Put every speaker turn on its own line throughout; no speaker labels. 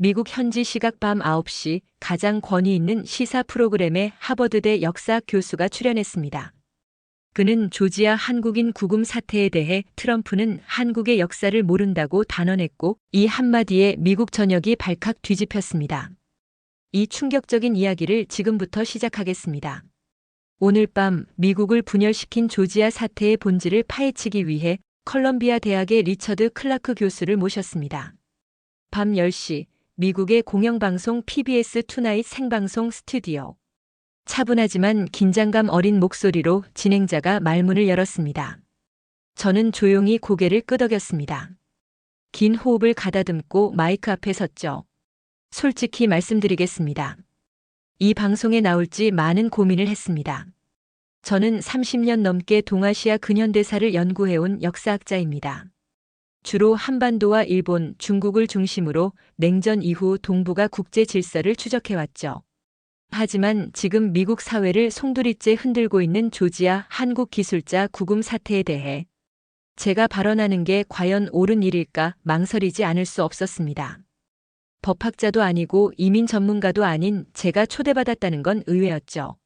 미국 현지 시각 밤 9시 가장 권위 있는 시사 프로그램에 하버드대 역사학 교수가 출연했습니다. 그는 조지아 한국인 구금 사태에 대해 트럼프는 한국의 역사를 모른다고 단언했고 이 한마디에 미국 전역이 발칵 뒤집혔습니다. 이 충격적인 이야기를 지금부터 시작하겠습니다. 오늘 밤 미국을 분열시킨 조지아 사태의 본질을 파헤치기 위해 컬럼비아 대학의 리처드 클라크 교수를 모셨습니다. 밤 10시 미국의 공영방송 PBS 투나잇 생방송 스튜디오. 차분하지만 긴장감 어린 목소리로 진행자가 말문을 열었습니다. 저는 조용히 고개를 끄덕였습니다. 긴 호흡을 가다듬고 마이크 앞에 섰죠. 솔직히 말씀드리겠습니다. 이 방송에 나올지 많은 고민을 했습니다. 저는 30년 넘게 동아시아 근현대사를 연구해온 역사학자입니다. 주로 한반도와 일본, 중국을 중심으로 냉전 이후 동북아 국제 질서를 추적해왔죠. 하지만 지금 미국 사회를 송두리째 흔들고 있는 조지아 한국 기술자 구금 사태에 대해 제가 발언하는 게 과연 옳은 일일까 망설이지 않을 수 없었습니다. 법학자도 아니고 이민 전문가도 아닌 제가 초대받았다는 건 의외였죠.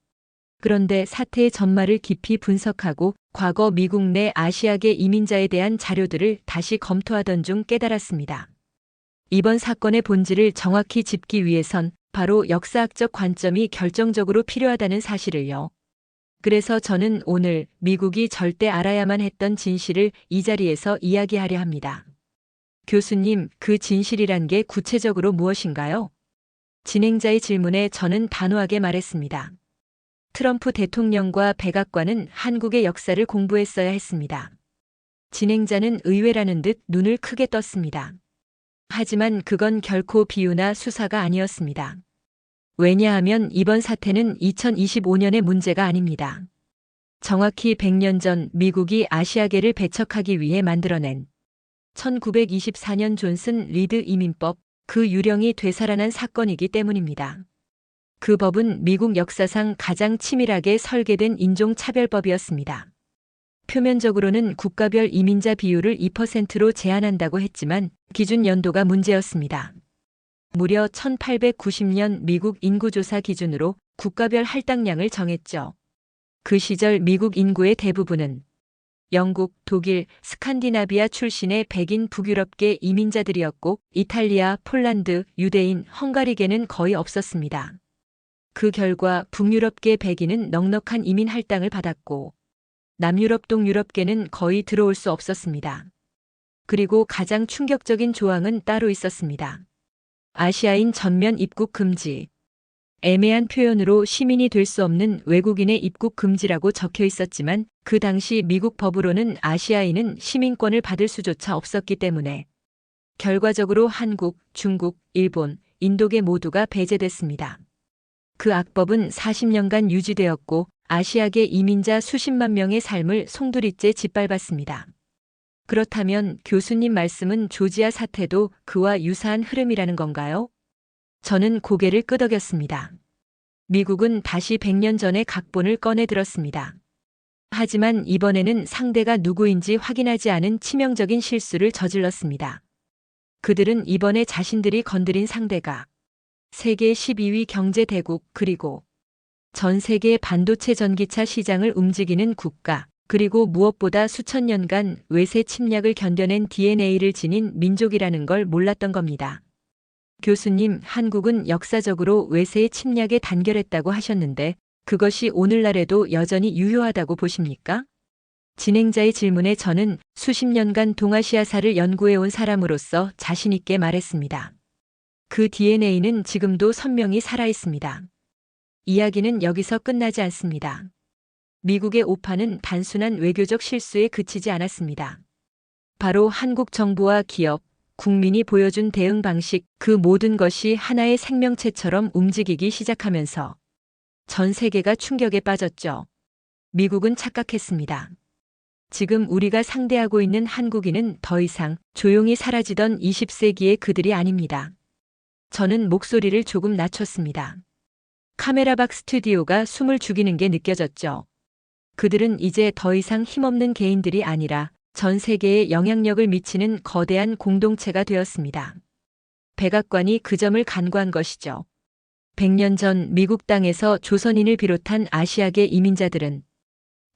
그런데 사태의 전말을 깊이 분석하고 과거 미국 내 아시아계 이민자에 대한 자료들을 다시 검토하던 중 깨달았습니다. 이번 사건의 본질을 정확히 짚기 위해선 바로 역사학적 관점이 결정적으로 필요하다는 사실을요. 그래서 저는 오늘 미국이 절대 알아야만 했던 진실을 이 자리에서 이야기하려 합니다. 교수님, 그 진실이란 게 구체적으로 무엇인가요? 진행자의 질문에 저는 단호하게 말했습니다. 트럼프 대통령과 백악관은 한국의 역사를 공부했어야 했습니다. 진행자는 의외라는 듯 눈을 크게 떴습니다. 하지만 그건 결코 비유나 수사가 아니었습니다. 왜냐하면 이번 사태는 2025년의 문제가 아닙니다. 정확히 100년 전 미국이 아시아계를 배척하기 위해 만들어낸 1924년 존슨 리드 이민법, 그 유령이 되살아난 사건이기 때문입니다. 그 법은 미국 역사상 가장 치밀하게 설계된 인종차별법이었습니다. 표면적으로는 국가별 이민자 비율을 2%로 제한한다고 했지만 기준 연도가 문제였습니다. 무려 1890년 미국 인구조사 기준으로 국가별 할당량을 정했죠. 그 시절 미국 인구의 대부분은 영국, 독일, 스칸디나비아 출신의 백인 북유럽계 이민자들이었고 이탈리아, 폴란드, 유대인, 헝가리계는 거의 없었습니다. 그 결과 북유럽계 백인은 넉넉한 이민 할당을 받았고 남유럽 동유럽계는 거의 들어올 수 없었습니다. 그리고 가장 충격적인 조항은 따로 있었습니다. 아시아인 전면 입국 금지. 애매한 표현으로 시민이 될 수 없는 외국인의 입국 금지라고 적혀 있었지만 그 당시 미국 법으로는 아시아인은 시민권을 받을 수조차 없었기 때문에 결과적으로 한국, 중국, 일본, 인도계 모두가 배제됐습니다. 그 악법은 40년간 유지되었고 아시아계 이민자 수십만 명의 삶을 송두리째 짓밟았습니다. 그렇다면 교수님 말씀은 조지아 사태도 그와 유사한 흐름이라는 건가요? 저는 고개를 끄덕였습니다. 미국은 다시 100년 전의 각본을 꺼내 들었습니다. 하지만 이번에는 상대가 누구인지 확인하지 않은 치명적인 실수를 저질렀습니다. 그들은 이번에 자신들이 건드린 상대가 세계 12위 경제 대국 그리고 전 세계 반도체 전기차 시장을 움직이는 국가 그리고 무엇보다 수천 년간 외세 침략을 견뎌낸 DNA를 지닌 민족이라는 걸 몰랐던 겁니다. 교수님, 한국은 역사적으로 외세의 침략에 단결했다고 하셨는데 그것이 오늘날에도 여전히 유효하다고 보십니까? 진행자의 질문에 저는 수십 년간 동아시아사를 연구해온 사람으로서 자신 있게 말했습니다. 그 DNA는 지금도 선명히 살아있습니다. 이야기는 여기서 끝나지 않습니다. 미국의 오판은 단순한 외교적 실수에 그치지 않았습니다. 바로 한국 정부와 기업, 국민이 보여준 대응 방식, 그 모든 것이 하나의 생명체처럼 움직이기 시작하면서 전 세계가 충격에 빠졌죠. 미국은 착각했습니다. 지금 우리가 상대하고 있는 한국인은 더 이상 조용히 사라지던 20세기의 그들이 아닙니다. 저는 목소리를 조금 낮췄습니다. 카메라 밖 스튜디오가 숨을 죽이는 게 느껴졌죠. 그들은 이제 더 이상 힘없는 개인들이 아니라 전 세계에 영향력을 미치는 거대한 공동체가 되었습니다. 백악관이 그 점을 간과한 것이죠. 100년 전 미국 땅에서 조선인을 비롯한 아시아계 이민자들은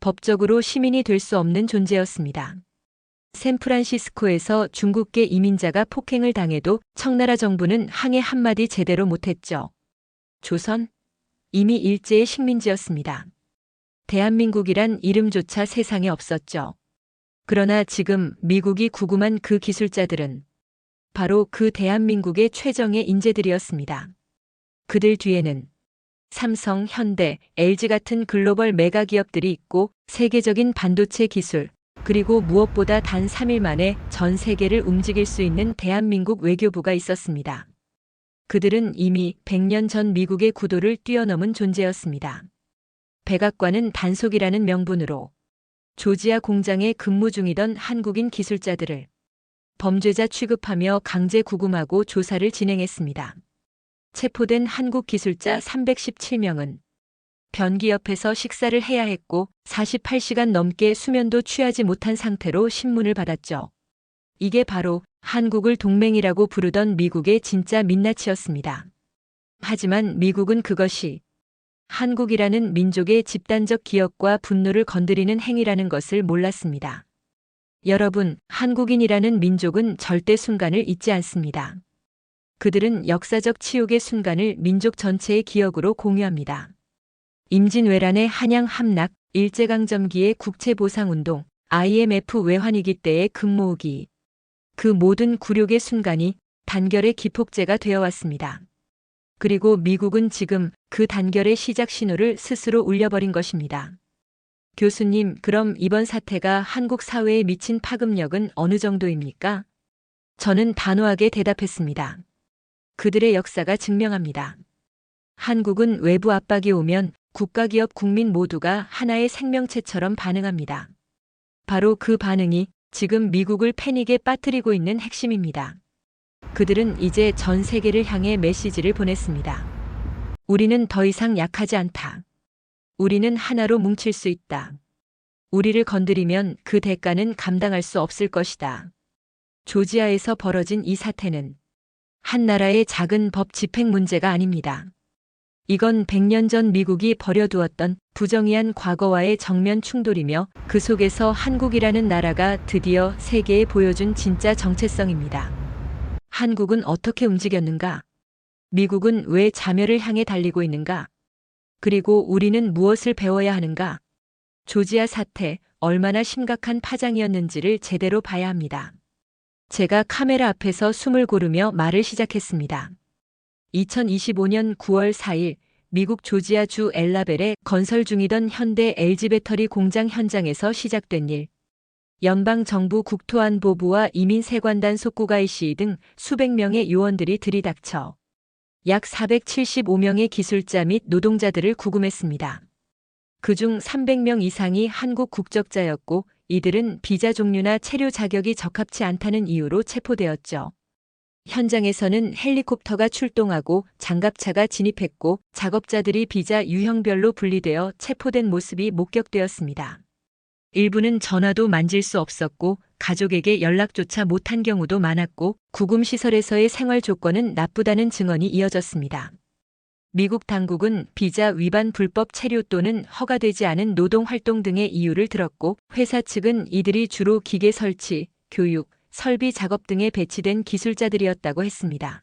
법적으로 시민이 될 수 없는 존재였습니다. 샌프란시스코에서 중국계 이민자가 폭행을 당해도 청나라 정부는 항해 한마디 제대로 못했죠. 조선? 이미 일제의 식민지였습니다. 대한민국이란 이름조차 세상에 없었죠. 그러나 지금 미국이 구금한 그 기술자들은 바로 그 대한민국의 최정예 인재들이었습니다. 그들 뒤에는 삼성, 현대, LG 같은 글로벌 메가 기업들이 있고 세계적인 반도체 기술, 그리고 무엇보다 단 3일 만에 전 세계를 움직일 수 있는 대한민국 외교부가 있었습니다. 그들은 이미 100년 전 미국의 구도를 뛰어넘은 존재였습니다. 백악관은 단속이라는 명분으로 조지아 공장에 근무 중이던 한국인 기술자들을 범죄자 취급하며 강제 구금하고 조사를 진행했습니다. 체포된 한국 기술자 317명은 변기 옆에서 식사를 해야 했고 48시간 넘게 수면도 취하지 못한 상태로 신문을 받았죠. 이게 바로 한국을 동맹이라고 부르던 미국의 진짜 민낯이었습니다. 하지만 미국은 그것이 한국이라는 민족의 집단적 기억과 분노를 건드리는 행위라는 것을 몰랐습니다. 여러분, 한국인이라는 민족은 절대 순간을 잊지 않습니다. 그들은 역사적 치욕의 순간을 민족 전체의 기억으로 공유합니다. 임진왜란의 한양 함락, 일제강점기의 국채보상운동, IMF 외환위기 때의 금모으기. 그 모든 굴욕의 순간이 단결의 기폭제가 되어왔습니다. 그리고 미국은 지금 그 단결의 시작 신호를 스스로 울려버린 것입니다. 교수님, 그럼 이번 사태가 한국 사회에 미친 파급력은 어느 정도입니까? 저는 단호하게 대답했습니다. 그들의 역사가 증명합니다. 한국은 외부 압박이 오면 국가기업 국민 모두가 하나의 생명체처럼 반응합니다. 바로 그 반응이 지금 미국을 패닉에 빠뜨리고 있는 핵심입니다. 그들은 이제 전 세계를 향해 메시지를 보냈습니다. 우리는 더 이상 약하지 않다. 우리는 하나로 뭉칠 수 있다. 우리를 건드리면 그 대가는 감당할 수 없을 것이다. 조지아에서 벌어진 이 사태는 한 나라의 작은 법 집행 문제가 아닙니다. 이건 100년 전 미국이 버려두었던 부정의한 과거와의 정면 충돌이며 그 속에서 한국이라는 나라가 드디어 세계에 보여준 진짜 정체성입니다. 한국은 어떻게 움직였는가? 미국은 왜 자멸을 향해 달리고 있는가? 그리고 우리는 무엇을 배워야 하는가? 조지아 사태, 얼마나 심각한 파장이었는지를 제대로 봐야 합니다. 제가 카메라 앞에서 숨을 고르며 말을 시작했습니다. 2025년 9월 4일 미국 조지아주 엘라벨에 건설 중이던 현대 LG 배터리 공장 현장에서 시작된 일. 연방정부 국토안보부와 이민세관단 속국아이 씨 등 수백 명의 요원들이 들이닥쳐 약 475명의 기술자 및 노동자들을 구금했습니다. 그중 300명 이상이 한국 국적자였고 이들은 비자 종류나 체류 자격이 적합치 않다는 이유로 체포되었죠. 현장에서는 헬리콥터가 출동하고 장갑차가 진입했고 작업자들이 비자 유형별로 분리되어 체포된 모습이 목격되었습니다. 일부는 전화도 만질 수 없었고 가족에게 연락조차 못한 경우도 많았고 구금시설에서의 생활 조건은 나쁘다는 증언이 이어졌습니다. 미국 당국은 비자 위반 불법 체류 또는 허가되지 않은 노동활동 등의 이유를 들었고 회사 측은 이들이 주로 기계 설치, 교육, 설비 작업 등에 배치된 기술자들이었다고 했습니다.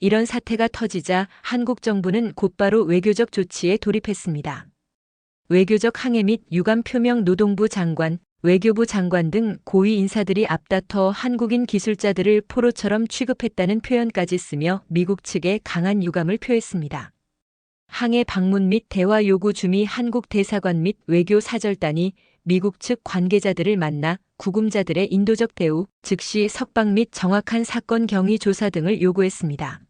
이런 사태가 터지자 한국 정부는 곧바로 외교적 조치에 돌입했습니다. 외교적 항해 및 유감 표명 노동부 장관, 외교부 장관 등 고위 인사들이 앞다퉈 한국인 기술자들을 포로처럼 취급했다는 표현까지 쓰며 미국 측에 강한 유감을 표했습니다. 항해 방문 및 대화 요구 중이 한국 대사관 및 외교 사절단이 미국 측 관계자들을 만나 구금자들의 인도적 대우, 즉시 석방 및 정확한 사건 경위 조사 등을 요구했습니다.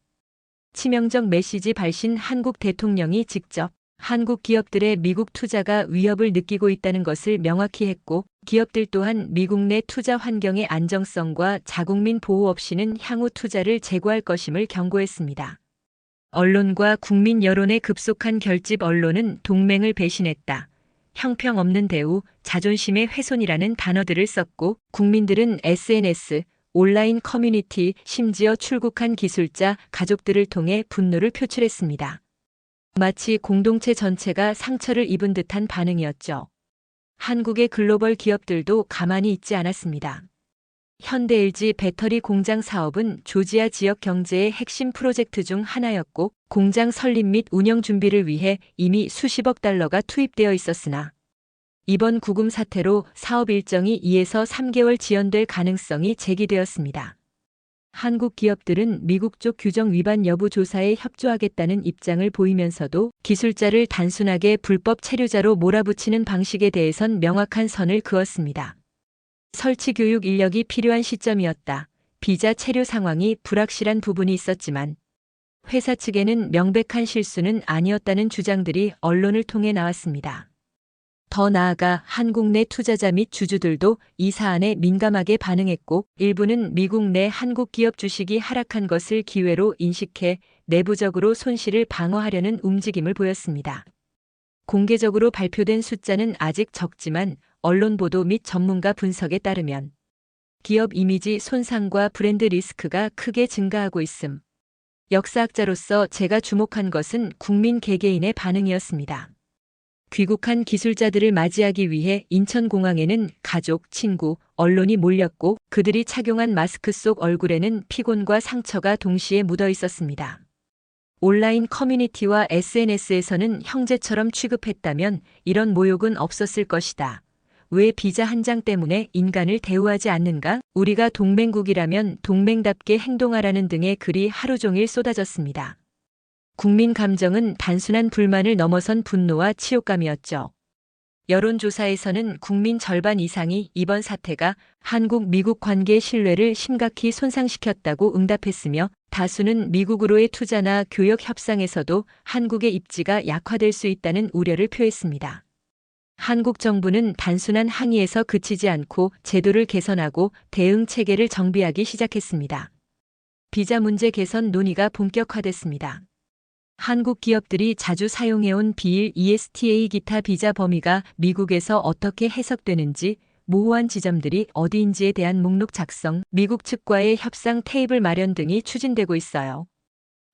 치명적 메시지 발신 한국 대통령이 직접 한국 기업들의 미국 투자가 위협을 느끼고 있다는 것을 명확히 했고 기업들 또한 미국 내 투자 환경의 안정성과 자국민 보호 없이는 향후 투자를 제고할 것임을 경고했습니다. 언론과 국민 여론의 급속한 결집 언론은 동맹을 배신했다. 형평없는 대우, 자존심의 훼손이라는 단어들을 썼고 국민들은 SNS, 온라인 커뮤니티, 심지어 출국한 기술자, 가족들을 통해 분노를 표출했습니다. 마치 공동체 전체가 상처를 입은 듯한 반응이었죠. 한국의 글로벌 기업들도 가만히 있지 않았습니다. 현대 LG 배터리 공장 사업은 조지아 지역 경제의 핵심 프로젝트 중 하나였고, 공장 설립 및 운영 준비를 위해 이미 수십억 달러가 투입되어 있었으나 이번 구금 사태로 사업 일정이 2에서 3개월 지연될 가능성이 제기되었습니다. 한국 기업들은 미국 쪽 규정 위반 여부 조사에 협조하겠다는 입장을 보이면서도 기술자를 단순하게 불법 체류자로 몰아붙이는 방식에 대해선 명확한 선을 그었습니다. 설치 교육 인력이 필요한 시점이었다. 비자 체류 상황이 불확실한 부분이 있었지만 회사 측에는 명백한 실수는 아니었다는 주장들이 언론을 통해 나왔습니다. 더 나아가 한국 내 투자자 및 주주들도 이 사안에 민감하게 반응했고, 일부는 미국 내 한국 기업 주식이 하락한 것을 기회로 인식해 내부적으로 손실을 방어하려는 움직임을 보였습니다. 공개적으로 발표된 숫자는 아직 적지만 언론 보도 및 전문가 분석에 따르면 기업 이미지 손상과 브랜드 리스크가 크게 증가하고 있음. 역사학자로서 제가 주목한 것은 국민 개개인의 반응이었습니다. 귀국한 기술자들을 맞이하기 위해 인천공항에는 가족, 친구, 언론이 몰렸고, 그들이 착용한 마스크 속 얼굴에는 피곤과 상처가 동시에 묻어 있었습니다. 온라인 커뮤니티와 SNS에서는 형제처럼 취급했다면 이런 모욕은 없었을 것이다. 왜 비자 한 장 때문에 인간을 대우하지 않는가? 우리가 동맹국이라면 동맹답게 행동하라는 등의 글이 하루 종일 쏟아졌습니다. 국민 감정은 단순한 불만을 넘어선 분노와 치욕감이었죠. 여론조사에서는 국민 절반 이상이 이번 사태가 한국-미국 관계 신뢰를 심각히 손상시켰다고 응답했으며, 다수는 미국으로의 투자나 교역 협상에서도 한국의 입지가 약화될 수 있다는 우려를 표했습니다. 한국 정부는 단순한 항의에서 그치지 않고 제도를 개선하고 대응 체계를 정비하기 시작했습니다. 비자 문제 개선 논의가 본격화됐습니다. 한국 기업들이 자주 사용해온 비일 ESTA 기타 비자 범위가 미국에서 어떻게 해석되는지, 모호한 지점들이 어디인지에 대한 목록 작성, 미국 측과의 협상 테이블 마련 등이 추진되고 있어요.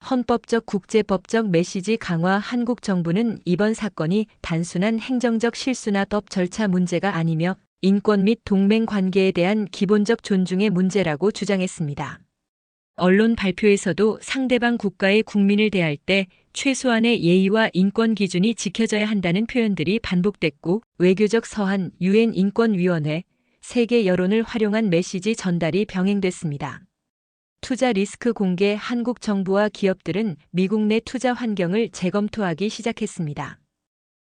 헌법적 국제법적 메시지 강화. 한국 정부는 이번 사건이 단순한 행정적 실수나 법 절차 문제가 아니며 인권 및 동맹 관계에 대한 기본적 존중의 문제라고 주장했습니다. 언론 발표에서도 상대방 국가의 국민을 대할 때 최소한의 예의와 인권 기준이 지켜져야 한다는 표현들이 반복됐고, 외교적 서한, UN 인권위원회, 세계 여론을 활용한 메시지 전달이 병행됐습니다. 투자 리스크 공개. 한국 정부와 기업들은 미국 내 투자 환경을 재검토하기 시작했습니다.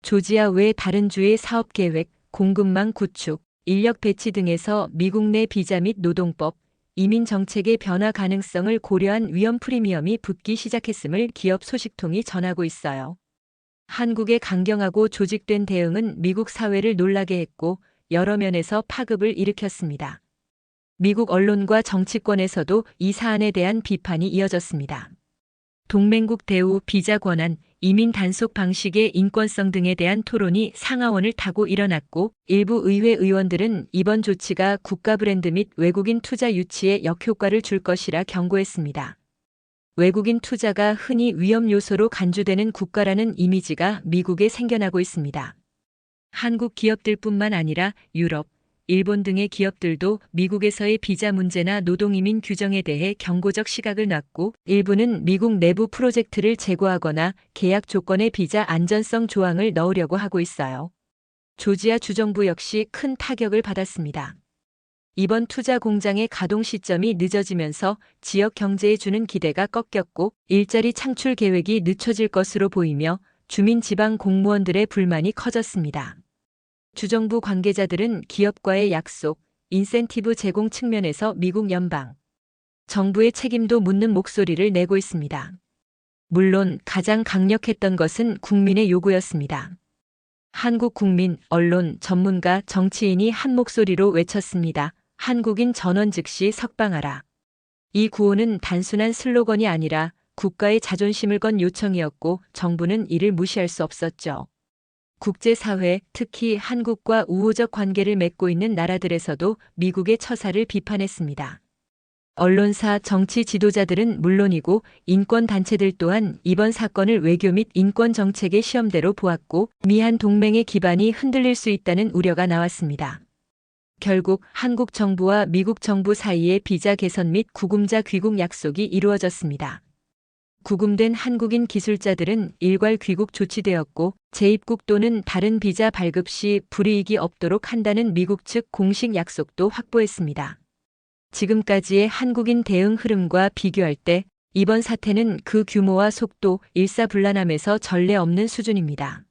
조지아 외 다른 주의 사업 계획, 공급망 구축, 인력 배치 등에서 미국 내 비자 및 노동법, 이민 정책의 변화 가능성을 고려한 위험 프리미엄이 붙기 시작했음을 기업 소식통이 전하고 있어요. 한국의 강경하고 조직된 대응은 미국 사회를 놀라게 했고, 여러 면에서 파급을 일으켰습니다. 미국 언론과 정치권에서도 이 사안에 대한 비판이 이어졌습니다. 동맹국 대우, 비자 권한, 이민 단속 방식의 인권성 등에 대한 토론이 상하원을 타고 일어났고, 일부 의회 의원들은 이번 조치가 국가 브랜드 및 외국인 투자 유치에 역효과를 줄 것이라 경고했습니다. 외국인 투자가 흔히 위험 요소로 간주되는 국가라는 이미지가 미국에 생겨나고 있습니다. 한국 기업들뿐만 아니라 유럽, 일본 등의 기업들도 미국에서의 비자 문제나 노동이민 규정에 대해 경고적 시각을 놨고, 일부는 미국 내부 프로젝트를 제고하거나 계약 조건에 비자 안전성 조항을 넣으려고 하고 있어요. 조지아 주정부 역시 큰 타격을 받았습니다. 이번 투자 공장의 가동 시점이 늦어지면서 지역 경제에 주는 기대가 꺾였고, 일자리 창출 계획이 늦춰질 것으로 보이며 주민 지방 공무원들의 불만이 커졌습니다. 주정부 관계자들은 기업과의 약속, 인센티브 제공 측면에서 미국 연방 정부의 책임도 묻는 목소리를 내고 있습니다. 물론 가장 강력했던 것은 국민의 요구였습니다. 한국 국민, 언론, 전문가, 정치인이 한 목소리로 외쳤습니다. 한국인 전원 즉시 석방하라. 이 구호는 단순한 슬로건이 아니라 국가의 자존심을 건 요청이었고, 정부는 이를 무시할 수 없었죠. 국제사회, 특히 한국과 우호적 관계를 맺고 있는 나라들에서도 미국의 처사를 비판했습니다. 언론사, 정치 지도자들은 물론이고 인권단체들 또한 이번 사건을 외교 및 인권 정책의 시험대로 보았고 미한 동맹의 기반이 흔들릴 수 있다는 우려가 나왔습니다. 결국 한국 정부와 미국 정부 사이의 비자 개선 및 구금자 귀국 약속이 이루어졌습니다. 구금된 한국인 기술자들은 일괄 귀국 조치되었고 재입국 또는 다른 비자 발급 시 불이익이 없도록 한다는 미국 측 공식 약속도 확보했습니다. 지금까지의 한국인 대응 흐름과 비교할 때 이번 사태는 그 규모와 속도, 일사불란함에서 전례 없는 수준입니다.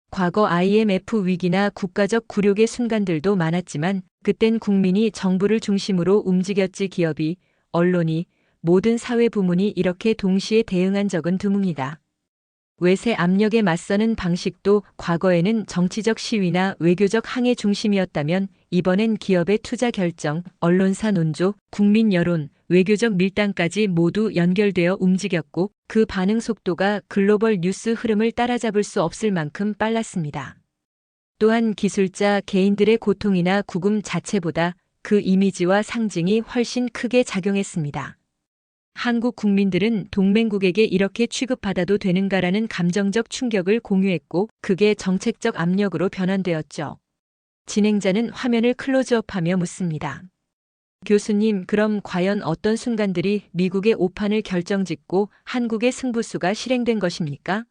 과거 IMF 위기나 국가적 굴욕의 순간들도 많았지만 그땐 국민이 정부를 중심으로 움직였지 기업이, 언론이, 모든 사회 부문이 이렇게 동시에 대응한 적은 드뭅니다. 외세 압력에 맞서는 방식도 과거에는 정치적 시위나 외교적 항해 중심이었다면 이번엔 기업의 투자 결정, 언론사 논조, 국민 여론, 외교적 밀당까지 모두 연결되어 움직였고 그 반응 속도가 글로벌 뉴스 흐름을 따라잡을 수 없을 만큼 빨랐습니다. 또한 기술자 개인들의 고통이나 구금 자체보다 그 이미지와 상징이 훨씬 크게 작용했습니다. 한국 국민들은 동맹국에게 이렇게 취급받아도 되는가라는 감정적 충격을 공유했고 그게 정책적 압력으로 변환되었죠. 진행자는 화면을 클로즈업하며 묻습니다. 교수님, 그럼 과연 어떤 순간들이 미국의 오판을 결정짓고 한국의 승부수가 실행된 것입니까?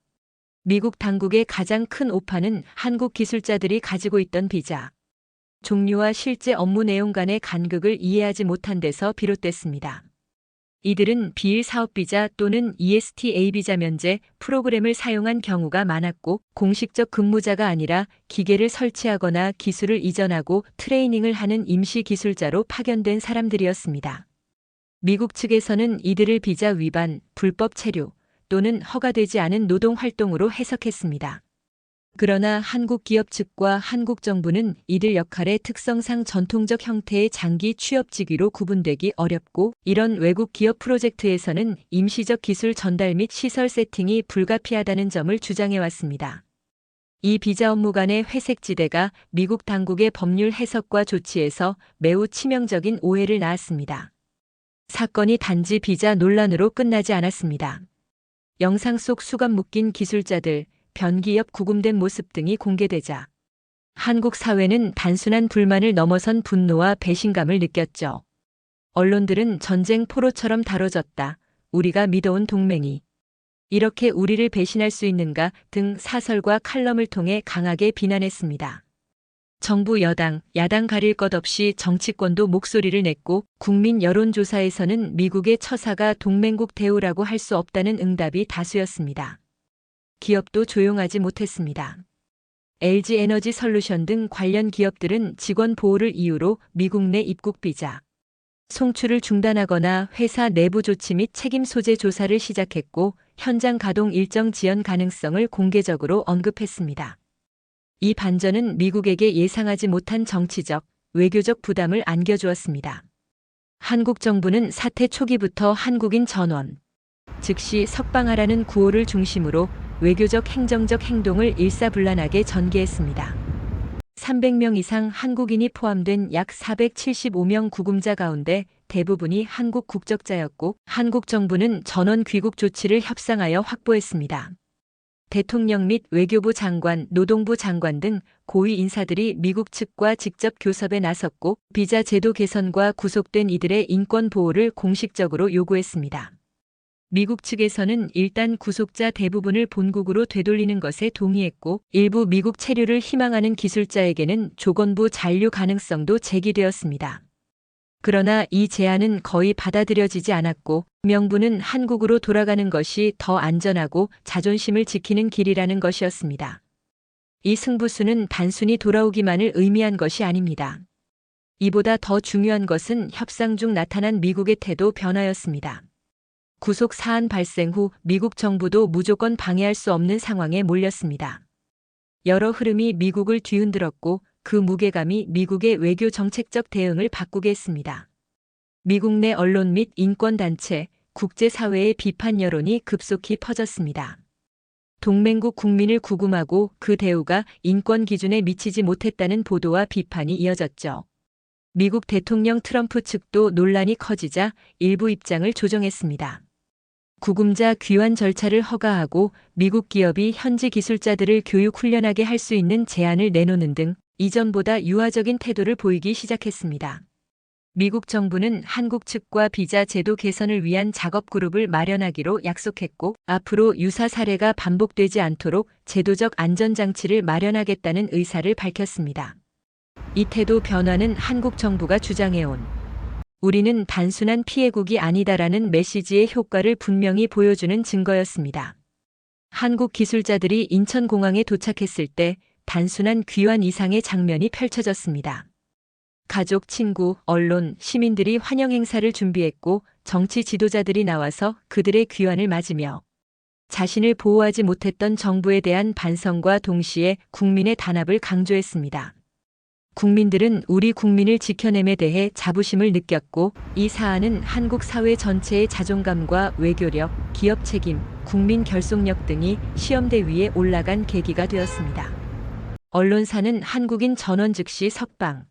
미국 당국의 가장 큰 오판은 한국 기술자들이 가지고 있던 비자 종류와 실제 업무 내용 간의 간극을 이해하지 못한 데서 비롯됐습니다. 이들은 비일 사업비자 또는 ESTA 비자 면제 프로그램을 사용한 경우가 많았고 공식적 근무자가 아니라 기계를 설치하거나 기술을 이전하고 트레이닝을 하는 임시 기술자로 파견된 사람들이었습니다. 미국 측에서는 이들을 비자 위반, 불법 체류 또는 허가되지 않은 노동 활동으로 해석했습니다. 그러나 한국 기업 측과 한국 정부는 이들 역할의 특성상 전통적 형태의 장기 취업직위로 구분되기 어렵고 이런 외국 기업 프로젝트에서는 임시적 기술 전달 및 시설 세팅이 불가피하다는 점을 주장해왔습니다. 이 비자 업무 간의 회색지대가 미국 당국의 법률 해석과 조치에서 매우 치명적인 오해를 낳았습니다. 사건이 단지 비자 논란으로 끝나지 않았습니다. 영상 속 수갑 묶인 기술자들, 변기옆 구금된 모습 등이 공개되자 한국 사회는 단순한 불만을 넘어선 분노와 배신감을 느꼈죠. 언론들은 전쟁 포로처럼 다뤄졌다. 우리가 믿어온 동맹이 이렇게 우리를 배신할 수 있는가 등 사설과 칼럼을 통해 강하게 비난했습니다. 정부 여당, 야당 가릴 것 없이 정치권도 목소리를 냈고 국민 여론조사에서는 미국의 처사가 동맹국 대우라고 할 수 없다는 응답이 다수였습니다. 기업도 조용하지 못했습니다. LG 에너지 솔루션 등 관련 기업들은 직원 보호를 이유로 미국 내 입국 비자 송출을 중단하거나 회사 내부 조치 및 책임 소재 조사를 시작했고 현장 가동 일정 지연 가능성을 공개적으로 언급했습니다. 이 반전은 미국에게 예상하지 못한 정치적, 외교적 부담을 안겨주었습니다. 한국 정부는 사태 초기부터 한국인 전원, 즉시 석방하라는 구호를 중심으로 외교적 행정적 행동을 일사불란하게 전개했습니다. 300명 이상 한국인이 포함된 약 475명 구금자 가운데 대부분이 한국 국적자였고 한국 정부는 전원 귀국 조치를 협상하여 확보했습니다. 대통령 및 외교부 장관, 노동부 장관 등 고위 인사들이 미국 측과 직접 교섭에 나섰고 비자 제도 개선과 구속된 이들의 인권 보호를 공식적으로 요구했습니다. 미국 측에서는 일단 구속자 대부분을 본국으로 되돌리는 것에 동의했고 일부 미국 체류를 희망하는 기술자에게는 조건부 잔류 가능성도 제기되었습니다. 그러나 이 제안은 거의 받아들여지지 않았고 명분은 한국으로 돌아가는 것이 더 안전하고 자존심을 지키는 길이라는 것이었습니다. 이 승부수는 단순히 돌아오기만을 의미한 것이 아닙니다. 이보다 더 중요한 것은 협상 중 나타난 미국의 태도 변화였습니다. 구속 사안 발생 후 미국 정부도 무조건 방해할 수 없는 상황에 몰렸습니다. 여러 흐름이 미국을 뒤흔들었고 그 무게감이 미국의 외교 정책적 대응을 바꾸게 했습니다. 미국 내 언론 및 인권단체, 국제사회의 비판 여론이 급속히 퍼졌습니다. 동맹국 국민을 구금하고 그 대우가 인권 기준에 미치지 못했다는 보도와 비판이 이어졌죠. 미국 대통령 트럼프 측도 논란이 커지자 일부 입장을 조정했습니다. 구금자 귀환 절차를 허가하고 미국 기업이 현지 기술자들을 교육 훈련하게 할 수 있는 제안을 내놓는 등 이전보다 유화적인 태도를 보이기 시작했습니다. 미국 정부는 한국 측과 비자 제도 개선을 위한 작업 그룹을 마련하기로 약속했고, 앞으로 유사 사례가 반복되지 않도록 제도적 안전장치를 마련하겠다는 의사를 밝혔습니다. 이 태도 변화는 한국 정부가 주장해온 우리는 단순한 피해국이 아니다라는 메시지의 효과를 분명히 보여주는 증거였습니다. 한국 기술자들이 인천공항에 도착했을 때 단순한 귀환 이상의 장면이 펼쳐졌습니다. 가족, 친구, 언론, 시민들이 환영 행사를 준비했고 정치 지도자들이 나와서 그들의 귀환을 맞으며 자신을 보호하지 못했던 정부에 대한 반성과 동시에 국민의 단합을 강조했습니다. 국민들은 우리 국민을 지켜냄에 대해 자부심을 느꼈고, 이 사안은 한국 사회 전체의 자존감과 외교력, 기업 책임, 국민 결속력 등이 시험대 위에 올라간 계기가 되었습니다. 언론사는 한국인 전원 즉시 석방,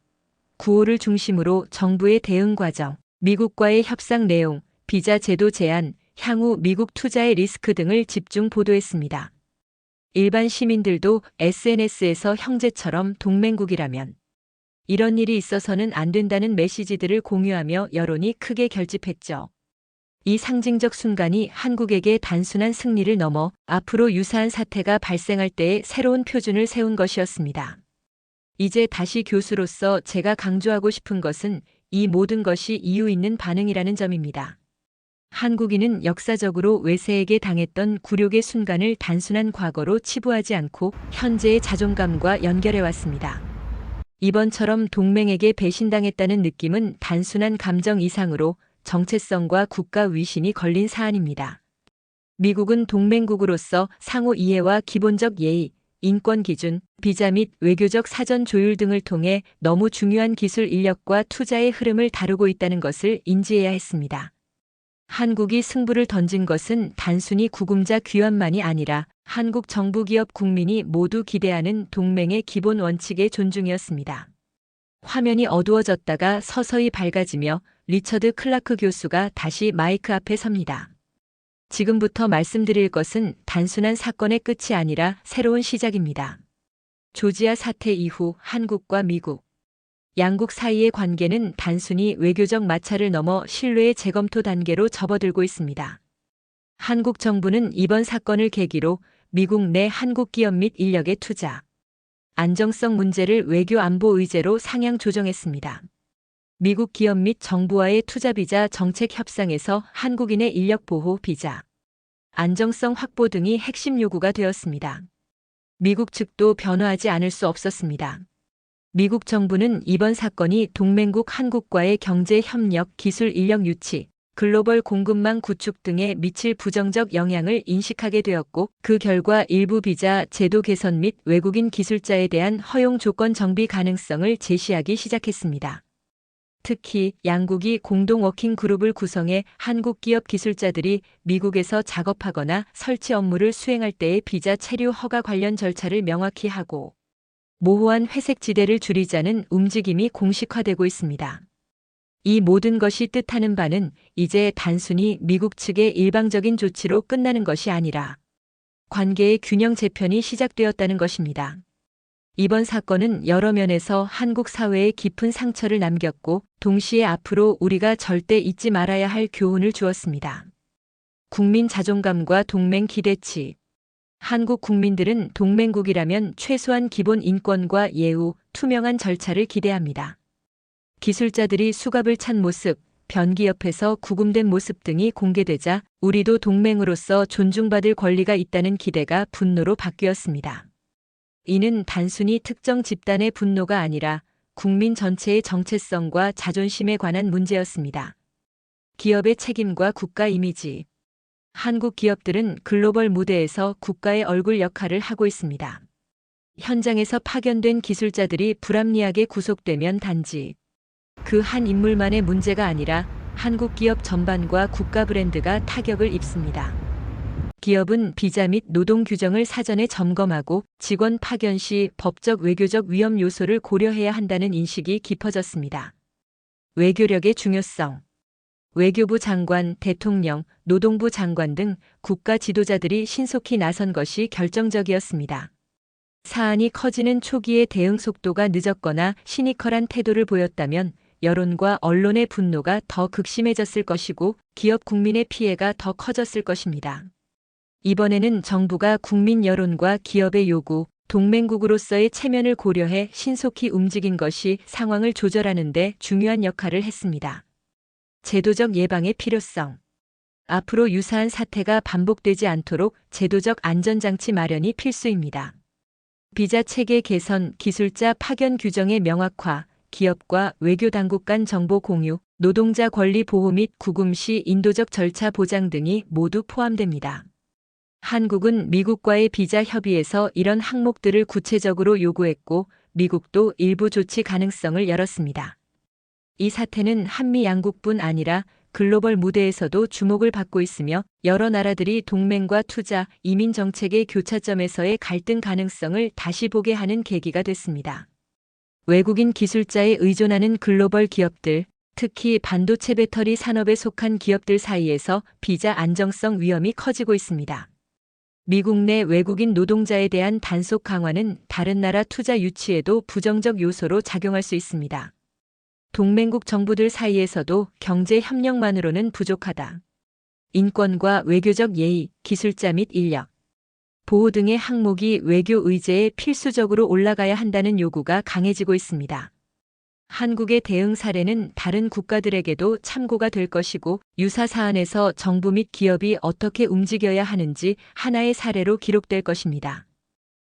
구호를 중심으로 정부의 대응 과정, 미국과의 협상 내용, 비자 제도 제한, 향후 미국 투자의 리스크 등을 집중 보도했습니다. 일반 시민들도 SNS에서 형제처럼 동맹국이라면 이런 일이 있어서는 안 된다는 메시지들을 공유하며 여론이 크게 결집했죠. 이 상징적 순간이 한국에게 단순한 승리를 넘어 앞으로 유사한 사태가 발생할 때의 새로운 표준을 세운 것이었습니다. 이제 다시 교수로서 제가 강조하고 싶은 것은 이 모든 것이 이유 있는 반응이라는 점입니다. 한국인은 역사적으로 외세에게 당했던 굴욕의 순간을 단순한 과거로 치부하지 않고 현재의 자존감과 연결해왔습니다. 이번처럼 동맹에게 배신당했다는 느낌은 단순한 감정 이상으로 정체성과 국가 위신이 걸린 사안입니다. 미국은 동맹국으로서 상호 이해와 기본적 예의, 인권 기준, 비자 및 외교적 사전 조율 등을 통해 너무 중요한 기술 인력과 투자의 흐름을 다루고 있다는 것을 인지해야 했습니다. 한국이 승부를 던진 것은 단순히 구금자 귀환만이 아니라 한국 정부 기업 국민이 모두 기대하는 동맹의 기본 원칙의 존중이었습니다. 화면이 어두워졌다가 서서히 밝아지며 리처드 클라크 교수가 다시 마이크 앞에 섭니다. 지금부터 말씀드릴 것은 단순한 사건의 끝이 아니라 새로운 시작입니다. 조지아 사태 이후 한국과 미국, 양국 사이의 관계는 단순히 외교적 마찰을 넘어 신뢰의 재검토 단계로 접어들고 있습니다. 한국 정부는 이번 사건을 계기로 미국 내 한국 기업 및 인력의 투자, 안정성 문제를 외교 안보 의제로 상향 조정했습니다. 미국 기업 및 정부와의 투자 비자 정책 협상에서 한국인의 인력 보호, 비자, 안정성 확보 등이 핵심 요구가 되었습니다. 미국 측도 변화하지 않을 수 없었습니다. 미국 정부는 이번 사건이 동맹국 한국과의 경제 협력, 기술 인력 유치, 글로벌 공급망 구축 등에 미칠 부정적 영향을 인식하게 되었고, 그 결과 일부 비자 제도 개선 및 외국인 기술자에 대한 허용 조건 정비 가능성을 제시하기 시작했습니다. 특히 양국이 공동 워킹 그룹을 구성해 한국 기업 기술자들이 미국에서 작업하거나 설치 업무를 수행할 때의 비자 체류 허가 관련 절차를 명확히 하고 모호한 회색 지대를 줄이자는 움직임이 공식화되고 있습니다. 이 모든 것이 뜻하는 바는 이제 단순히 미국 측의 일방적인 조치로 끝나는 것이 아니라 관계의 균형 재편이 시작되었다는 것입니다. 이번 사건은 여러 면에서 한국 사회에 깊은 상처를 남겼고, 동시에 앞으로 우리가 절대 잊지 말아야 할 교훈을 주었습니다. 국민 자존감과 동맹 기대치. 한국 국민들은 동맹국이라면 최소한 기본 인권과 예우, 투명한 절차를 기대합니다. 기술자들이 수갑을 찬 모습, 변기 옆에서 구금된 모습 등이 공개되자 우리도 동맹으로서 존중받을 권리가 있다는 기대가 분노로 바뀌었습니다. 이는 단순히 특정 집단의 분노가 아니라 국민 전체의 정체성과 자존심에 관한 문제였습니다. 기업의 책임과 국가 이미지. 한국 기업들은 글로벌 무대에서 국가의 얼굴 역할을 하고 있습니다. 현장에서 파견된 기술자들이 불합리하게 구속되면 단지 그 한 인물만의 문제가 아니라 한국 기업 전반과 국가 브랜드가 타격을 입습니다. 기업은 비자 및 노동 규정을 사전에 점검하고 직원 파견 시 법적 외교적 위험 요소를 고려해야 한다는 인식이 깊어졌습니다. 외교력의 중요성. 외교부 장관, 대통령, 노동부 장관 등 국가 지도자들이 신속히 나선 것이 결정적이었습니다. 사안이 커지는 초기에 대응 속도가 늦었거나 시니컬한 태도를 보였다면 여론과 언론의 분노가 더 극심해졌을 것이고 기업 국민의 피해가 더 커졌을 것입니다. 이번에는 정부가 국민 여론과 기업의 요구, 동맹국으로서의 체면을 고려해 신속히 움직인 것이 상황을 조절하는 데 중요한 역할을 했습니다. 제도적 예방의 필요성. 앞으로 유사한 사태가 반복되지 않도록 제도적 안전장치 마련이 필수입니다. 비자 체계 개선, 기술자 파견 규정의 명확화, 기업과 외교당국 간 정보 공유, 노동자 권리 보호 및 구금 시 인도적 절차 보장 등이 모두 포함됩니다. 한국은 미국과의 비자 협의에서 이런 항목들을 구체적으로 요구했고 미국도 일부 조치 가능성을 열었습니다. 이 사태는 한미 양국뿐 아니라 글로벌 무대에서도 주목을 받고 있으며 여러 나라들이 동맹과 투자, 이민 정책의 교차점에서의 갈등 가능성을 다시 보게 하는 계기가 됐습니다. 외국인 기술자에 의존하는 글로벌 기업들, 특히 반도체 배터리 산업에 속한 기업들 사이에서 비자 안정성 위험이 커지고 있습니다. 미국 내 외국인 노동자에 대한 단속 강화는 다른 나라 투자 유치에도 부정적 요소로 작용할 수 있습니다. 동맹국 정부들 사이에서도 경제 협력만으로는 부족하다. 인권과 외교적 예의, 기술자 및 인력, 보호 등의 항목이 외교 의제에 필수적으로 올라가야 한다는 요구가 강해지고 있습니다. 한국의 대응 사례는 다른 국가들에게도 참고가 될 것이고 유사 사안에서 정부 및 기업이 어떻게 움직여야 하는지 하나의 사례로 기록될 것입니다.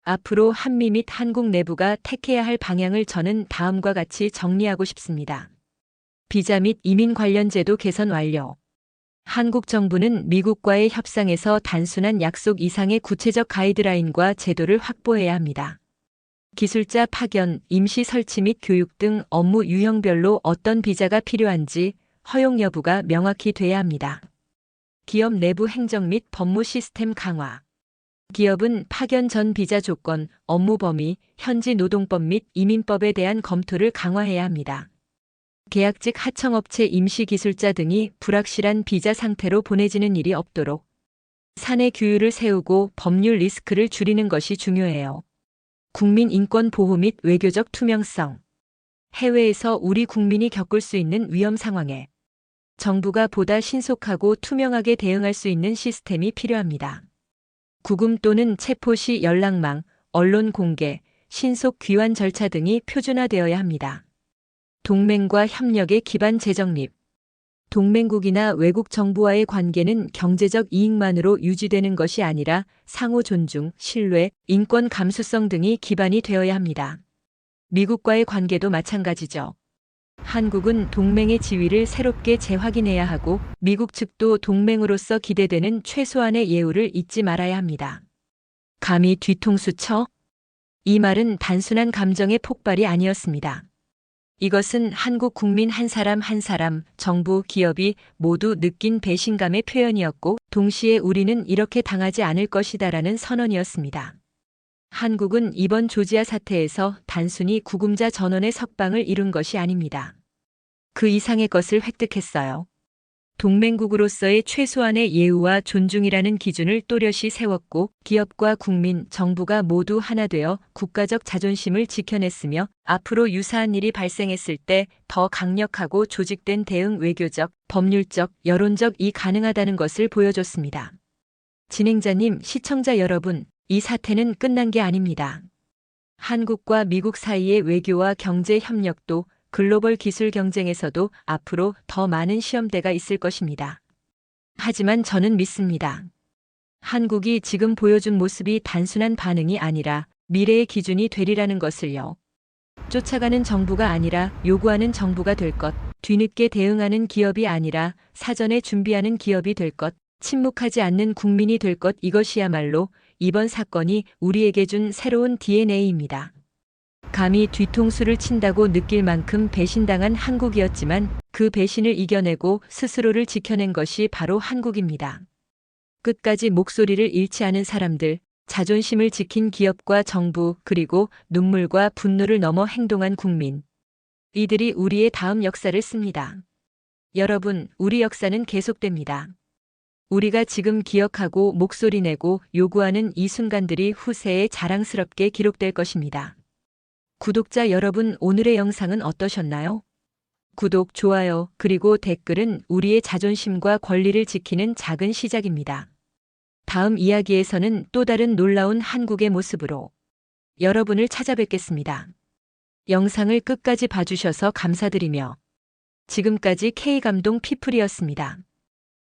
앞으로 한미 및 한국 내부가 택해야 할 방향을 저는 다음과 같이 정리하고 싶습니다. 비자 및 이민 관련 제도 개선 완료. 한국 정부는 미국과의 협상에서 단순한 약속 이상의 구체적 가이드라인과 제도를 확보해야 합니다. 기술자 파견, 임시 설치 및 교육 등 업무 유형별로 어떤 비자가 필요한지 허용 여부가 명확히 돼야 합니다. 기업 내부 행정 및 법무 시스템 강화. 기업은 파견 전 비자 조건, 업무 범위, 현지 노동법 및 이민법에 대한 검토를 강화해야 합니다. 계약직 하청업체 임시기술자 등이 불확실한 비자 상태로 보내지는 일이 없도록 사내 규율을 세우고 법률 리스크를 줄이는 것이 중요해요. 국민 인권 보호 및 외교적 투명성. 해외에서 우리 국민이 겪을 수 있는 위험 상황에 정부가 보다 신속하고 투명하게 대응할 수 있는 시스템이 필요합니다. 구금 또는 체포 시 연락망, 언론 공개, 신속 귀환 절차 등이 표준화되어야 합니다. 동맹과 협력의 기반 재정립. 동맹국이나 외국 정부와의 관계는 경제적 이익만으로 유지되는 것이 아니라 상호 존중, 신뢰, 인권 감수성 등이 기반이 되어야 합니다. 미국과의 관계도 마찬가지죠. 한국은 동맹의 지위를 새롭게 재확인해야 하고 미국 측도 동맹으로서 기대되는 최소한의 예우를 잊지 말아야 합니다. 감히 뒤통수 쳐? 이 말은 단순한 감정의 폭발이 아니었습니다. 이것은 한국 국민 한 사람 한 사람, 정부, 기업이 모두 느낀 배신감의 표현이었고 동시에 우리는 이렇게 당하지 않을 것이다라는 선언이었습니다. 한국은 이번 조지아 사태에서 단순히 구금자 전원의 석방을 이룬 것이 아닙니다. 그 이상의 것을 획득했어요. 동맹국으로서의 최소한의 예우와 존중이라는 기준을 또렷이 세웠고 기업과 국민, 정부가 모두 하나 되어 국가적 자존심을 지켜냈으며 앞으로 유사한 일이 발생했을 때 더 강력하고 조직된 대응 외교적, 법률적, 여론적이 가능하다는 것을 보여줬습니다. 진행자님, 시청자 여러분, 이 사태는 끝난 게 아닙니다. 한국과 미국 사이의 외교와 경제 협력도 글로벌 기술 경쟁에서도 앞으로 더 많은 시험대가 있을 것입니다. 하지만 저는 믿습니다. 한국이 지금 보여준 모습이 단순한 반응이 아니라 미래의 기준이 되리라는 것을요. 쫓아가는 정부가 아니라 요구하는 정부가 될 것, 뒤늦게 대응하는 기업이 아니라 사전에 준비하는 기업이 될 것, 침묵하지 않는 국민이 될 것, 이것이야말로 이번 사건이 우리에게 준 새로운 DNA입니다. 감히 뒤통수를 친다고 느낄 만큼 배신당한 한국이었지만 그 배신을 이겨내고 스스로를 지켜낸 것이 바로 한국입니다. 끝까지 목소리를 잃지 않은 사람들, 자존심을 지킨 기업과 정부, 그리고 눈물과 분노를 넘어 행동한 국민. 이들이 우리의 다음 역사를 씁니다. 여러분, 우리 역사는 계속됩니다. 우리가 지금 기억하고 목소리 내고 요구하는 이 순간들이 후세에 자랑스럽게 기록될 것입니다. 구독자 여러분, 오늘의 영상은 어떠셨나요? 구독, 좋아요, 그리고 댓글은 우리의 자존심과 권리를 지키는 작은 시작입니다. 다음 이야기에서는 또 다른 놀라운 한국의 모습으로 여러분을 찾아뵙겠습니다. 영상을 끝까지 봐주셔서 감사드리며 지금까지 K감동 피플이었습니다.